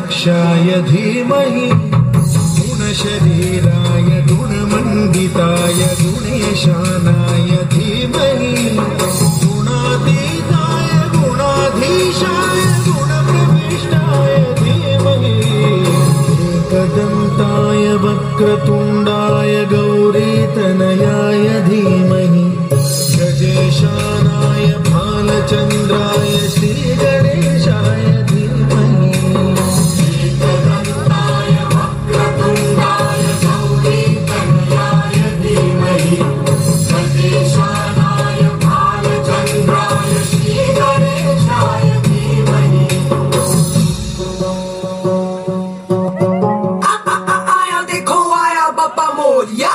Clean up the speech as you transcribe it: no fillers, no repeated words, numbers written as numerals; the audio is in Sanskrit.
गणाध्यक्षाय धीमहि गुणशरीराय गुणमण्डिताय गुणेशानाय धीमहि गुणातीताय गुणाधीशाय गुणप्रविष्टाय धीमहि एकदन्ताय वक्रतुण्डाय गौरीतनयाय धीमहि गजेशानाय भालचन्द्राय श्रीगणेशाय धीमहि एकदन्ताय वक्रतुण्डाय गौरीतनयाय धीमहि गजेशानाय भालचन्द्राय श्रीगणेशाय धीमहि आया देखो आया बाबा मोरिया